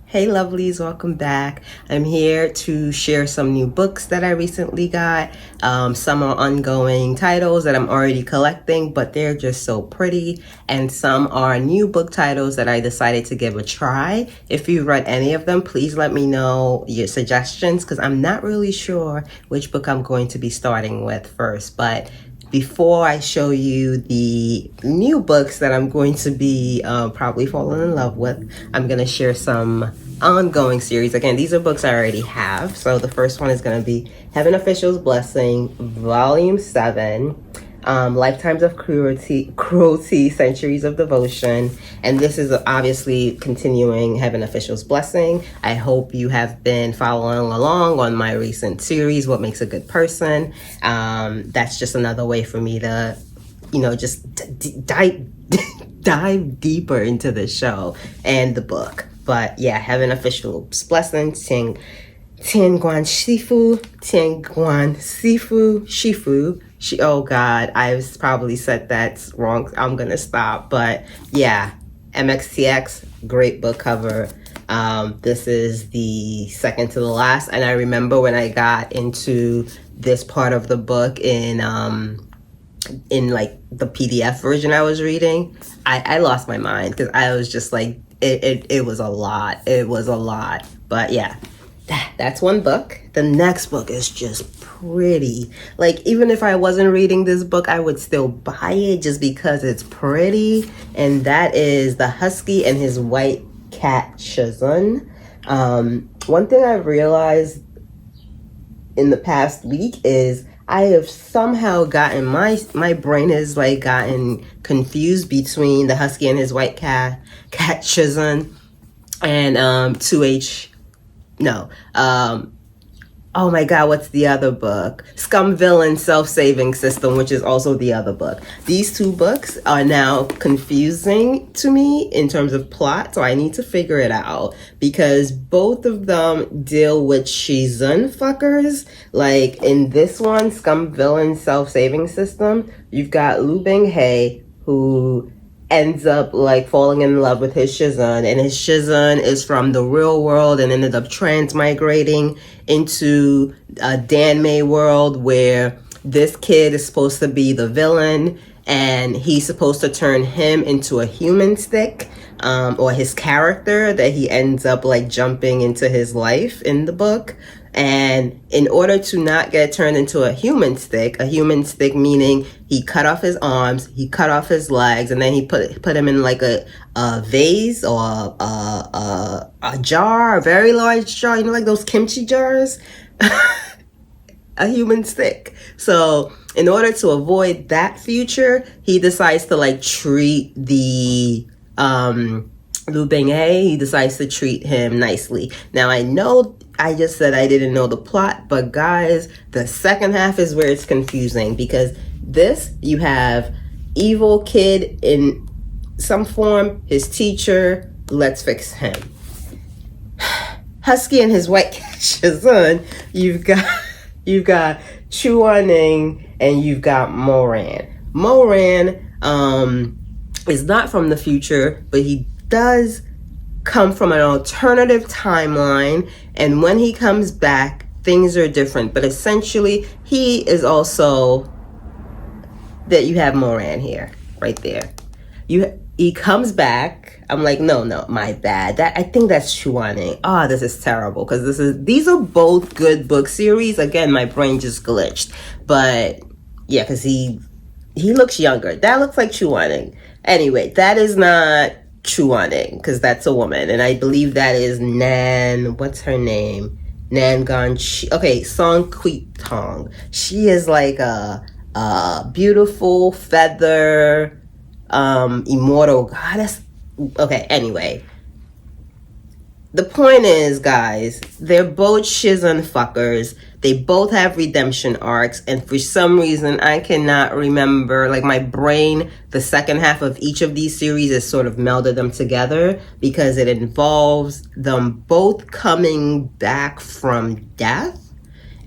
Hey lovelies, welcome back. I'm here to share some new books that I recently got. Some are ongoing titles that I'm already collecting, but they're just so pretty. And some are new book titles that I decided to give a try. If you've read any of them, please let me know your suggestions because I'm not really sure which book I'm going to be starting with first. But before I show you the new books that I'm going to be probably falling in love with, I'm going to share some ongoing series. Again, these are books I already have. So the first one is going to be Heaven Official's Blessing, Volume 7, Lifetimes of Cruelty, Centuries of Devotion. And this is obviously continuing Heaven Official's Blessing. I hope you have been following along on my recent series, What Makes a Good Person. That's just another way for me to, just dive deeper into the show and the book. But yeah, Heaven Official's Blessing, Tian Guan Shifu. Oh God, I've probably said that wrong. I'm gonna stop. But yeah, MXTX, great book cover. This is the second to the last, and I remember when I got into this part of the book in like the PDF version I was reading, I lost my mind because I was just like, it was a lot. It was a lot. But yeah, that's one book. The next book is just pretty. Like, even if I wasn't reading this book, I would still buy it just because it's pretty. And that is The Husky and His White Cat Shazun. One thing I've realized in the past week is I have somehow gotten, my brain has like gotten confused between The Husky and His White Cat Shazun and 2H, no, oh my God, what's the other book? Scum, Villan, Self-Saving System, which is also the other book. These two books are now confusing to me in terms of plot, so I need to figure it out because both of them deal with Shizun fuckers. Like in this one, Scum, Villan, Self-Saving System, you've got Lu Bing-hei, who ends up like falling in love with his Shizun, and his Shizun is from the real world and ended up transmigrating into a danmei world where this kid is supposed to be the villain and he's supposed to turn him into a human stick, or his character that he ends up like jumping into his life in the book. And in order to not get turned into a human stick meaning he cut off his arms, he cut off his legs, and then he put him in like a vase or a jar, a very large jar, like those kimchi jars, a human stick. So in order to avoid that future, he decides to like treat the Lu Bing-hei, he decides to treat him nicely. Now I know I just said I didn't know the plot, but guys, the second half is where it's confusing because this, you have evil kid in some form, his teacher, let's fix him. Husky and His White Cat Shazun, you've got Chuaning and you've got Moran. Moran is not from the future, but he does come from an alternative timeline, and when he comes back things are different, but essentially he is also that you have Moran here, right there. He comes back. I'm like, no, my bad. I think that's Chuaning. Oh, this is terrible because these are both good book series. Again, my brain just glitched, but yeah, because he looks younger. That looks like Chuaning. Anyway, that is not Chuaning because that's a woman, and I believe that is what's her name? Song Kui Tong. She is like a beautiful feather immortal goddess. Okay, anyway, the point is, guys, they're both Shizun fuckers. They both have redemption arcs, and for some reason I cannot remember, like my brain, the second half of each of these series has sort of melded them together because it involves them both coming back from death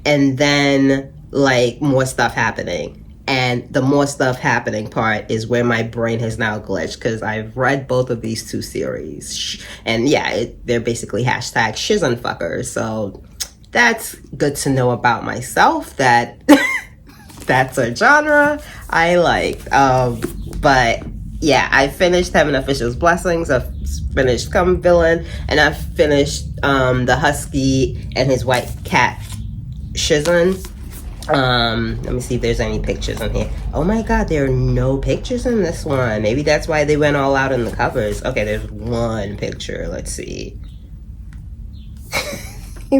and then like more stuff happening. And the more stuff happening part is where my brain has now glitched, because I've read both of these two series. And yeah, they're basically hashtag shizen fuckers. So that's good to know about myself, that that's a genre I like. But yeah, I finished Heaven Official's Blessings. I've finished Scum, Villan, and I've finished the Husky and his White Cat shizen. Let me see if there's any pictures on here. Oh my god, there are no pictures in this one. Maybe that's why they went all out in the covers. Okay, there's one picture. Let's see. He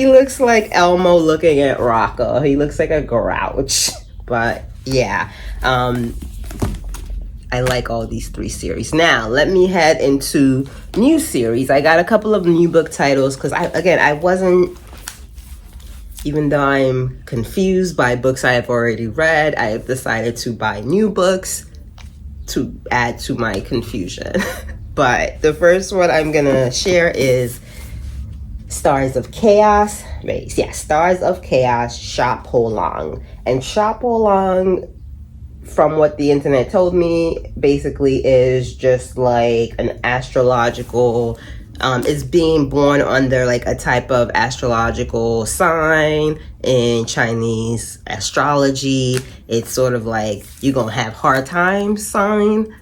looks like Elmo looking at Rocco. He looks like a grouch. But yeah, I like all these three series. Now let me head into new series. I got a couple of new book titles, because I wasn't, even though I'm confused by books I have already read, I have decided to buy new books to add to my confusion. But the first one I'm gonna share is Stars of Chaos. Stars of Chaos, Sha Po Lang. And Sha Po Lang, from what the internet told me, basically is just like an astrological, is being born under like a type of astrological sign in Chinese astrology. It's sort of like you're gonna have hard times sign.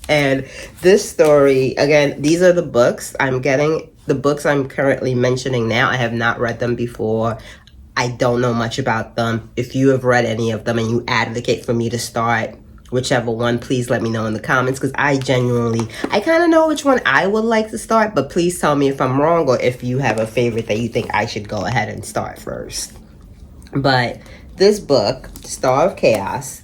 And this story, again, these are the books I'm getting. The books I'm currently mentioning now, I have not read them before. I don't know much about them. If you have read any of them and you advocate for me to start whichever one, please let me know in the comments, because I kind of know which one I would like to start, but please tell me if I'm wrong, or if you have a favorite that you think I should go ahead and start first. But this book, Star of Chaos,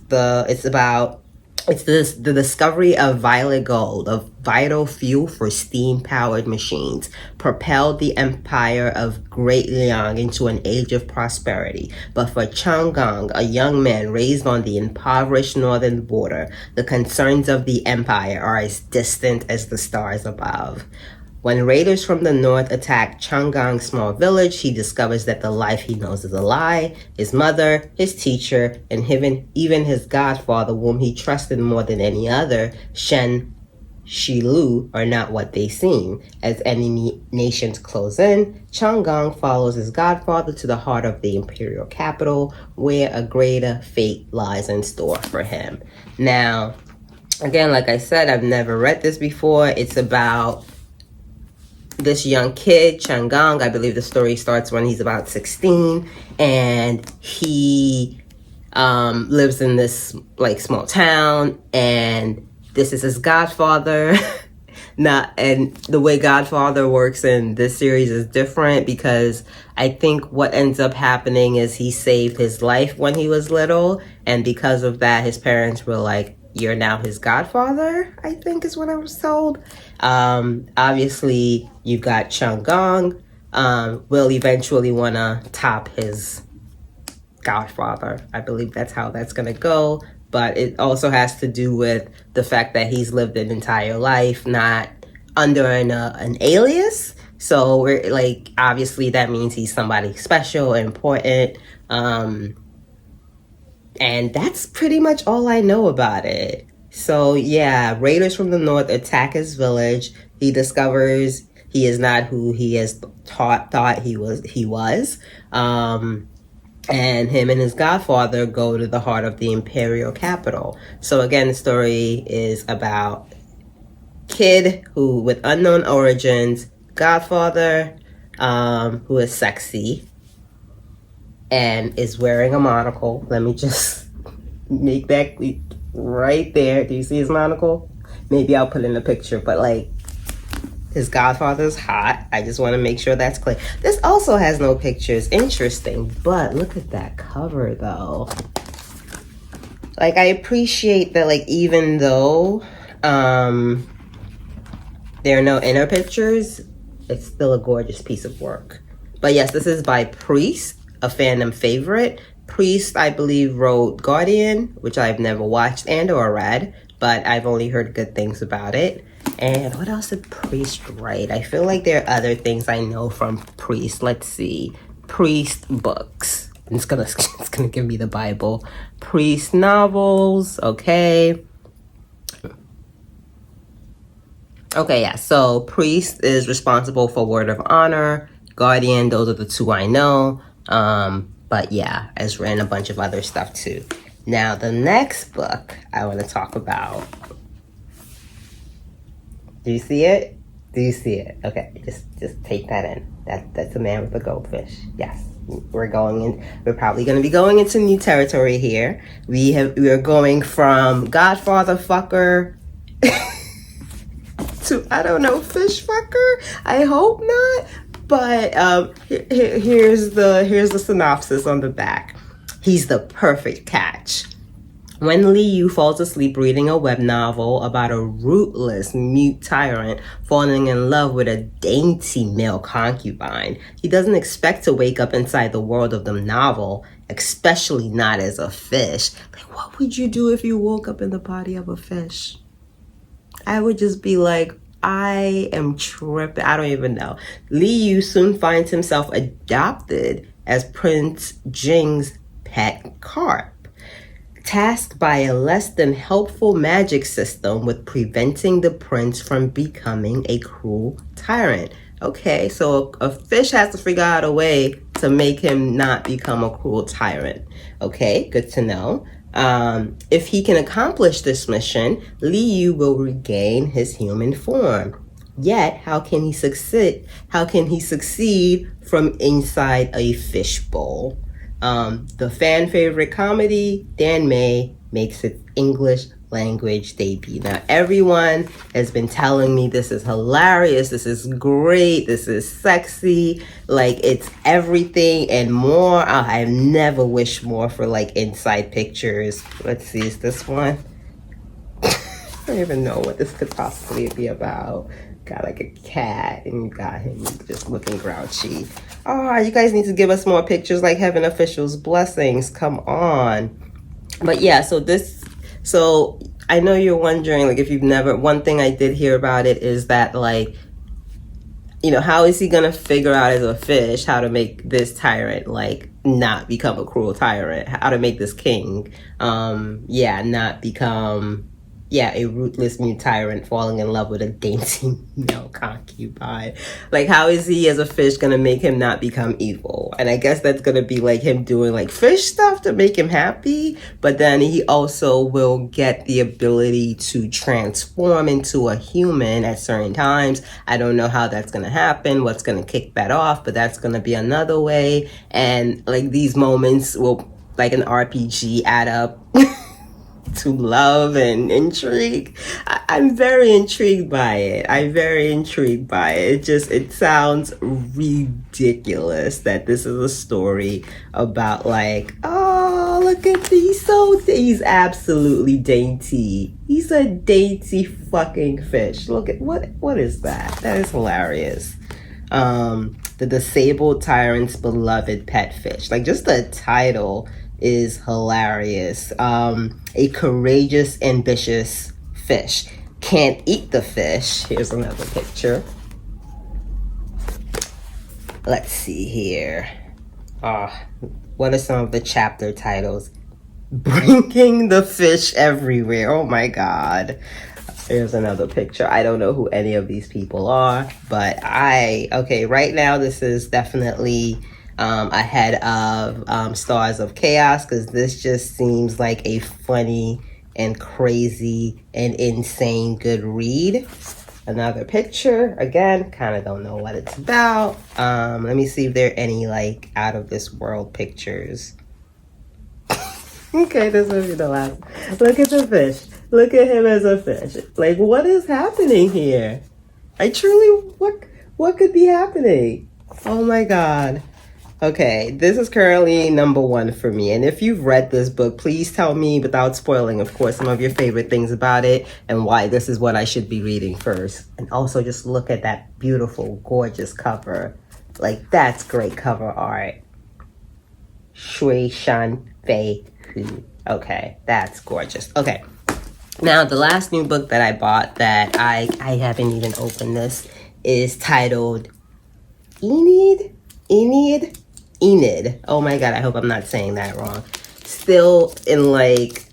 it's the discovery of violet gold, a vital fuel for steam-powered machines, propelled the empire of Great Liang into an age of prosperity. But for Chang Gang, a young man raised on the impoverished northern border, the concerns of the empire are as distant as the stars above. When raiders from the north attack Changgang's small village, he discovers that the life he knows is a lie. His mother, his teacher, and even his godfather, whom he trusted more than any other, Shen Shilu, are not what they seem. As enemy nations close in, Changgang follows his godfather to the heart of the imperial capital, where a greater fate lies in store for him. Now, again, like I said, I've never read this before. It's about this young kid, Changgang. I believe the story starts when he's about 16, and he lives in this like small town, and this is his godfather. And the way Godfather works in this series is different, because I think what ends up happening is he saved his life when he was little, and because of that, his parents were like, "You're now his godfather," I think is what I was told. Obviously, you've got Changgang, will eventually want to top his godfather. I believe that's how that's going to go. But it also has to do with the fact that he's lived an entire life not under an alias. So we're like, obviously that means he's somebody special and important. And that's pretty much all I know about it. So yeah, raiders from the north attack his village. He discovers he is not who he has thought he was. And him and his godfather go to the heart of the imperial capital. So again, the story is about kid who with unknown origins, godfather who is sexy and is wearing a monocle. Let me just make that right there. Do you see his monocle? Maybe I'll put in a picture, but like, his godfather's hot. I just want to make sure that's clear. This also has no pictures. Interesting. But look at that cover, though. Like, I appreciate that, like, even though there are no inner pictures, it's still a gorgeous piece of work. But yes, this is by Priest, a fandom favorite. Priest, I believe, wrote Guardian, which I've never watched and or read, but I've only heard good things about it. And what else did Priest write? I feel like there are other things I know from Priest. Let's see. Priest books. It's gonna give me the Bible. Priest novels, okay. Okay, yeah, so priest is responsible for word of honor, guardian, those are the two I know. But yeah, has written a bunch of other stuff too. Now, the next book I want to talk about. Do you see it? Do you see it? Okay, just take that in. That's a man with a goldfish. Yes, we're going in. We're probably going to be going into new territory here. We are going from Godfather fucker to, I don't know, fish fucker. I hope not. But here's the synopsis on the back. He's the perfect catch. When Liu falls asleep reading a web novel about a ruthless mute tyrant falling in love with a dainty male concubine, he doesn't expect to wake up inside the world of the novel, especially not as a fish. Like, what would you do if you woke up in the body of a fish? I would just be like, I am tripping. I don't even know. Liu soon finds himself adopted as Prince Jing's pet carp, tasked by a less than helpful magic system with preventing the prince from becoming a cruel tyrant. Okay, so a fish has to figure out a way to make him not become a cruel tyrant. Okay, good to know. If he can accomplish this mission, Liu will regain his human form. Yet, how can he succeed? How can he succeed from inside a fishbowl? The fan favorite comedy, danmei, makes its English language debut. Now, everyone has been telling me this is hilarious, this is great, this is sexy, like it's everything and more. I've never wished more for like inside pictures. Let's see, is this one? I don't even know what this could possibly be about. Got like a cat and you got him just looking grouchy. Oh, you guys need to give us more pictures like Heaven Officials. Blessings, come on. But yeah, so I know you're wondering, like, if you've never, one thing I did hear about it is that, like, you know, how is he gonna figure out as a fish how to make this tyrant, like, not become a cruel tyrant? How to make this king, not become, a ruthless new tyrant falling in love with a dainty male concubine. Like, how is he as a fish gonna make him not become evil? And I guess that's gonna be like him doing like fish stuff to make him happy, but then he also will get the ability to transform into a human at certain times. I don't know how that's gonna happen, what's gonna kick that off, but that's gonna be another way. And like these moments will, like an RPG, add up to love and intrigue. I'm very intrigued by it. It sounds ridiculous that this is a story about like, oh, look at these. He's absolutely dainty. He's a dainty fucking fish. Look at, what is that? That is hilarious. The disabled tyrant's beloved pet fish. Like, just the title is hilarious. A courageous, ambitious fish. Can't eat the fish. Here's another picture. Let's see here. What are some of the chapter titles? Bringing the fish everywhere. Oh my God. Here's another picture. I don't know who any of these people are, but right now this is definitely ahead of Stars of Chaos, because this just seems like a funny and crazy and insane good read. Another picture, again, kind of don't know what it's about. Let me see if there are any like out of this world pictures. Okay, this will be the last. Look at the fish. Look at him as a fish. Like, what is happening here? What could be happening? Oh my God. Okay, this is currently number 1 for me. And if you've read this book, please tell me, without spoiling, of course, some of your favorite things about it and why this is what I should be reading first. And also just look at that beautiful, gorgeous cover. Like, that's great cover art. Shui Shan Fei Hu. Okay, that's gorgeous. Okay, now the last new book that I bought that I haven't even opened this is titled ENNEAD? ENNEAD. Oh my god, I hope I'm not saying that wrong. Still in like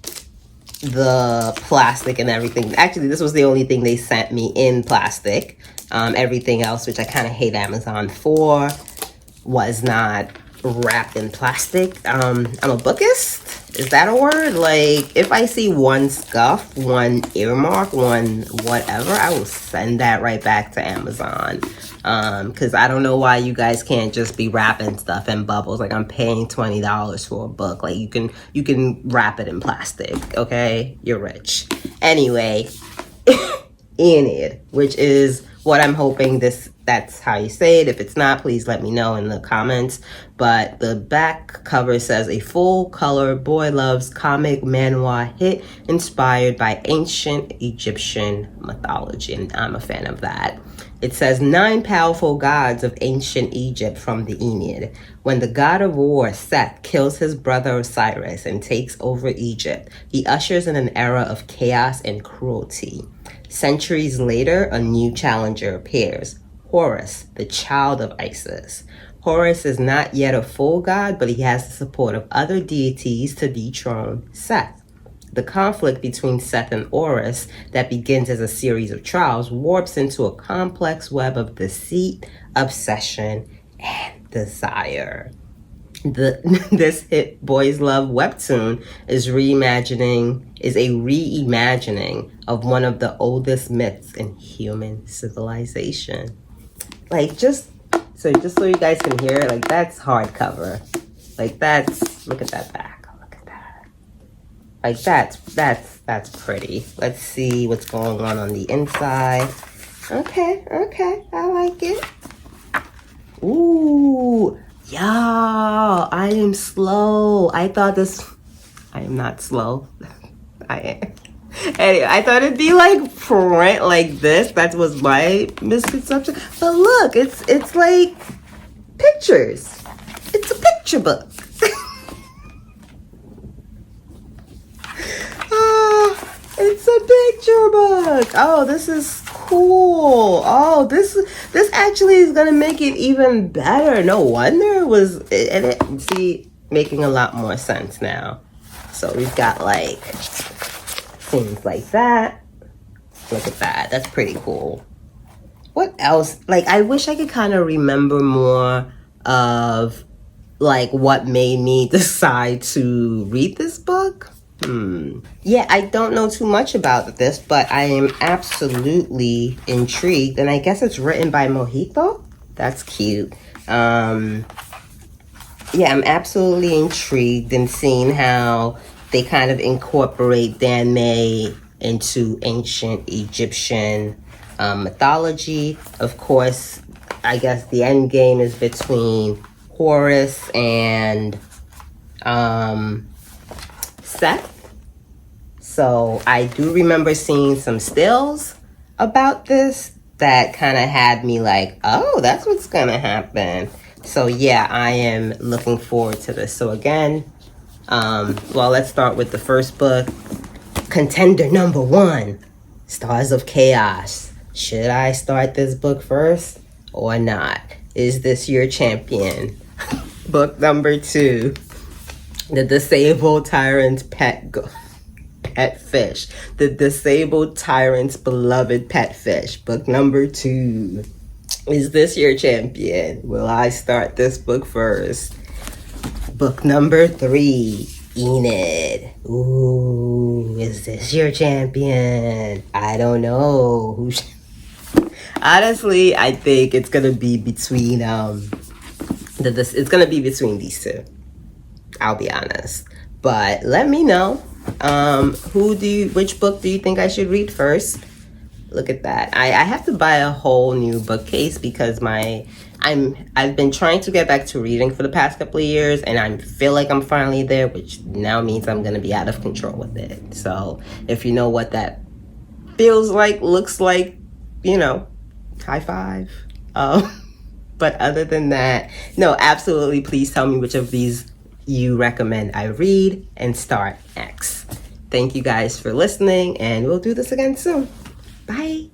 the plastic and everything. Actually, this was the only thing they sent me in plastic. Everything else, which I kind of hate Amazon for, was not wrapped in plastic. I'm a bookist. Is that a word? Like, if I see one scuff, one earmark, one whatever, I will send that right back to Amazon. Because I don't know why you guys can't just be wrapping stuff in bubbles. Like, I'm paying $20 for a book. Like, you can wrap it in plastic, okay? You're rich. Anyway, ENNEAD, which is what I'm hoping that's how you say it. If it's not, please let me know in the comments. But the back cover says, a full color boy loves comic manhwa hit inspired by ancient Egyptian mythology. And I'm a fan of that. It says 9 powerful gods of ancient Egypt from the ENNEAD. When the god of war, Seth, kills his brother Osiris and takes over Egypt, he ushers in an era of chaos and cruelty. Centuries later, a new challenger appears, Horus, the child of Isis. Horus is not yet a full god, but he has the support of other deities to dethrone Seth. The conflict between Seth and Horus that begins as a series of trials warps into a complex web of deceit, obsession, and desire. This hit boys love webtoon is a reimagining of one of the oldest myths in human civilization. Like, just so you guys can hear it, like, that's hardcover. Like, look at that back. Look at that. Like, that's pretty. Let's see what's going on the inside. Okay, I like it. Ooh. Y'all, I am slow. I am not slow. I am. Anyway, I thought it'd be like print like this. That was my misconception. But look, it's like pictures. It's a picture book. It's a picture book. Oh, this is cool. Oh, this actually is gonna make it even better. No wonder it was, and it, see, making a lot more sense now. So we've got like things like that. Look at that. That's pretty cool. What else? Like, I wish I could kind of remember more of like what made me decide to read this book. Yeah, I don't know too much about this, but I am absolutely intrigued. And I guess it's written by Mojito. That's cute. Yeah, I'm absolutely intrigued in seeing how they kind of incorporate danmei into ancient Egyptian mythology. Of course, I guess the end game is between Horus and Seth. So I do remember seeing some stills about this that kind of had me like, oh, that's what's gonna happen. So yeah, I am looking forward to this. So again, well, let's start with the first book. Contender number 1, Stars of Chaos. Should I start this book first or not? Is this your champion? Book number 2, The Disabled Tyrant's Pet Fish. The Disabled Tyrant's Beloved Pet Fish. Book number 2. Is this your champion? Will I start this book first? Book number 3, ENNEAD. Ooh, is this your champion? I don't know. Honestly, I think it's gonna be between it's gonna be between these two. I'll be honest. But let me know. Which book do you think I should read first? Look at that. I have to buy a whole new bookcase because I've been trying to get back to reading for the past couple of years, and I feel like I'm finally there, which now means I'm gonna be out of control with it. So if you know what that feels like, looks like, high five. But other than that, no, absolutely, please tell me which of these you recommend I read and start next. Thank you guys for listening, and we'll do this again soon. Bye.